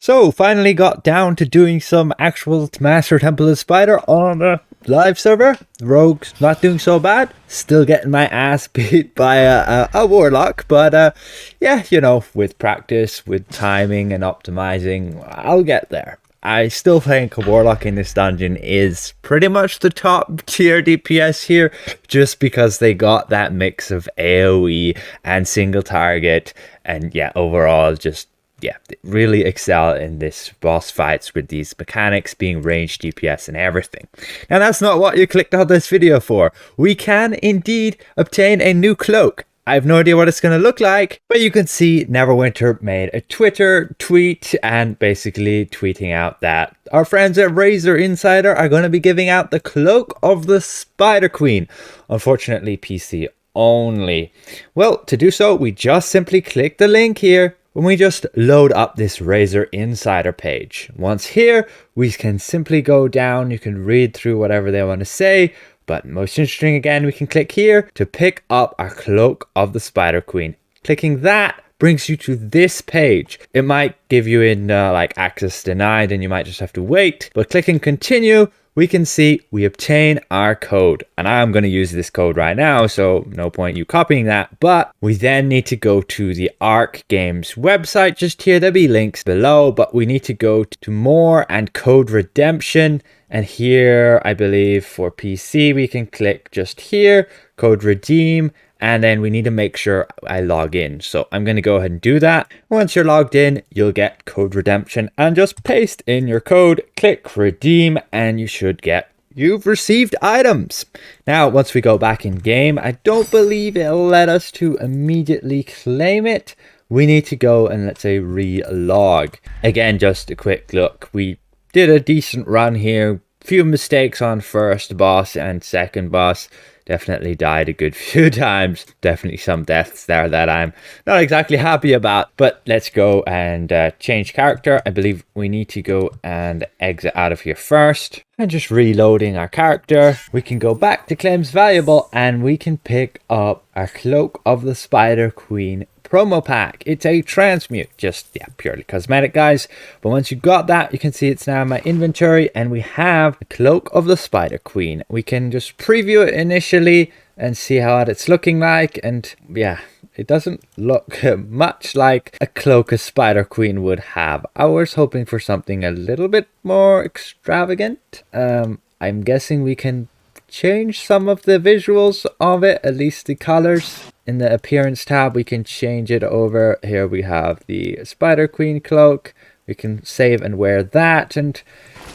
So, finally got down to doing some actual Master Temple of Spider on a live server. Rogue's not doing so bad. Still getting my ass beat by a Warlock. But yeah, you know, with practice, with timing and optimizing, I'll get there. I still think a Warlock in this dungeon is pretty much the top tier DPS here, just because they got that mix of AoE and single target, and yeah, overall just, yeah, really excel in this boss fights with these mechanics being range DPS and everything. Now that's not what you clicked on this video for. We can indeed obtain a new cloak. I have no idea what it's going to look like, but you can see Neverwinter made a Twitter tweet and basically tweeting out that our friends at Razor Insider are going to be giving out the Cloak of the Spider Queen. Unfortunately, PC only. Well, to do so, we just simply click the link here when we just load up this Razor Insider page. Once here, we can simply go down. You can read through whatever they want to say. But most interesting, again, we can click here to pick up our Cloak of the Spider Queen. Clicking that brings you to this page. It might give you in like access denied and you might just have to wait. But clicking continue, we can see we obtain our code. And I'm going to use this code right now, so no point you copying that. But we then need to go to the Arc Games website just here. There'll be links below, but we need to go to more and code redemption. And here, I believe for PC, we can click just here, code redeem, and then we need to make sure I log in. So I'm going to go ahead and do that. Once you're logged in, you'll get code redemption and just paste in your code, click redeem, and you should get, you've received items. Now, once we go back in game, I don't believe it'll let us to immediately claim it. We need to go and let's say relog. Again, just a quick look. We did a decent run here. Few mistakes on first boss and second boss. Definitely died a good few times. Definitely some deaths there that I'm not exactly happy about. But let's go and change character. I believe we need to go and exit out of here first. And just reloading our character. We can go back to claims valuable and we can pick up our Cloak of the Spider Queen promo pack. It's a transmute, just yeah, purely cosmetic, guys. But once you got that, you can see it's now in my inventory and we have the Cloak of the Spider Queen. We can just preview it initially and see how it's looking like, and yeah, it doesn't look much like a cloak a Spider Queen would have. I was hoping for something a little bit more extravagant. I'm guessing we can change some of the visuals of it, at least the colors. In the appearance tab, we can change it over. Here we have the Spider Queen Cloak. We can save and wear that. And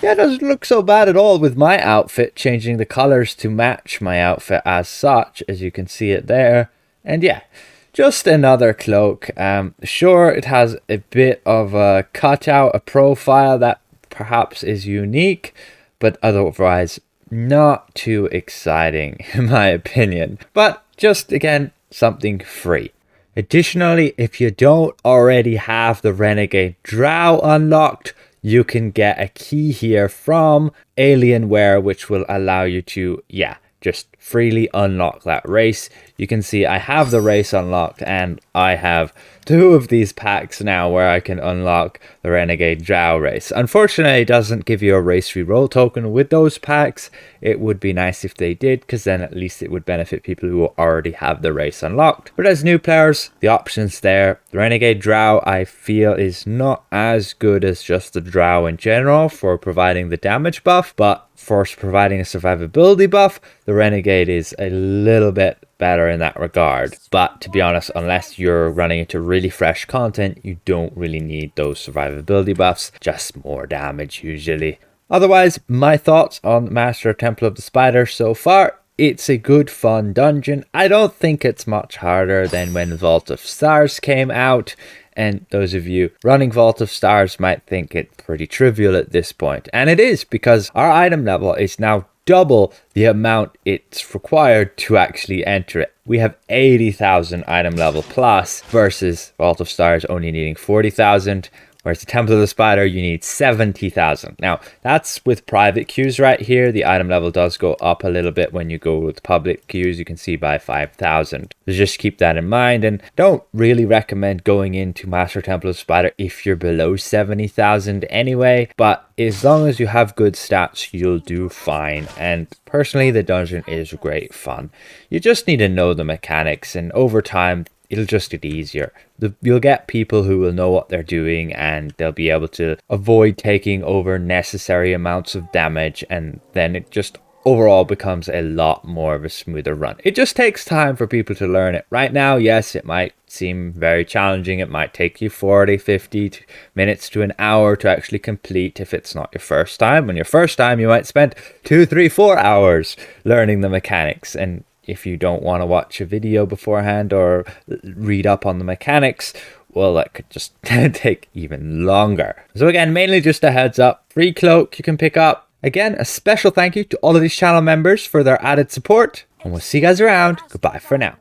yeah, it doesn't look so bad at all with my outfit, changing the colors to match my outfit as such, as you can see it there. And yeah, just another cloak. Sure, it has a bit of a cutout, a profile that perhaps is unique, but otherwise not too exciting in my opinion. But just again, something free. Additionally, if you don't already have the Renegade Drow unlocked, you can get a key here from Alienware, which will allow you to, yeah, just freely unlock that race. You can see I have the race unlocked and I have 2 of these packs now where I can unlock the Renegade Drow Race. Unfortunately, it doesn't give you a race reroll token with those packs. It would be nice if they did, because then at least it would benefit people who already have the race unlocked. But as new players, the options there. The Renegade Drow, I feel, is not as good as just the Drow in general for providing the damage buff, but for providing a survivability buff, the Renegade is a little bit better in that regard. But to be honest, unless you're running into really fresh content, you don't really need those survivability buffs, just more damage usually. Otherwise, my thoughts on Master Temple of the Spider so far: it's a good fun dungeon. I don't think it's much harder than when Vault of Stars came out, and those of you running Vault of Stars might think it pretty trivial at this point. And it is, because our item level is now double the amount it's required to actually enter it. We have 80,000 item level plus versus Vault of Stars only needing 40,000. Whereas the Temple of the Spider, you need 70,000. Now, that's with private queues right here. The item level does go up a little bit when you go with public queues. You can see by 5,000. So just keep that in mind, and don't really recommend going into Master Temple of Spider if you're below 70,000 anyway. But as long as you have good stats, you'll do fine. And personally, the dungeon is great fun. You just need to know the mechanics, and over time, it'll just get easier. You'll get people who will know what they're doing, and they'll be able to avoid taking over necessary amounts of damage, and then it just overall becomes a lot more of a smoother run. It just takes time for people to learn it. Right now, yes, it might seem very challenging. It might take you 40, 50 minutes to an hour to actually complete if it's not your first time. When your first time, you might spend 2, 3, 4 hours learning the mechanics, and if you don't want to watch a video beforehand or read up on the mechanics, well, that could just take even longer. So again, mainly just a heads up, free cloak you can pick up. Again, a special thank you to all of these channel members for their added support, and we'll see you guys around. Goodbye for now.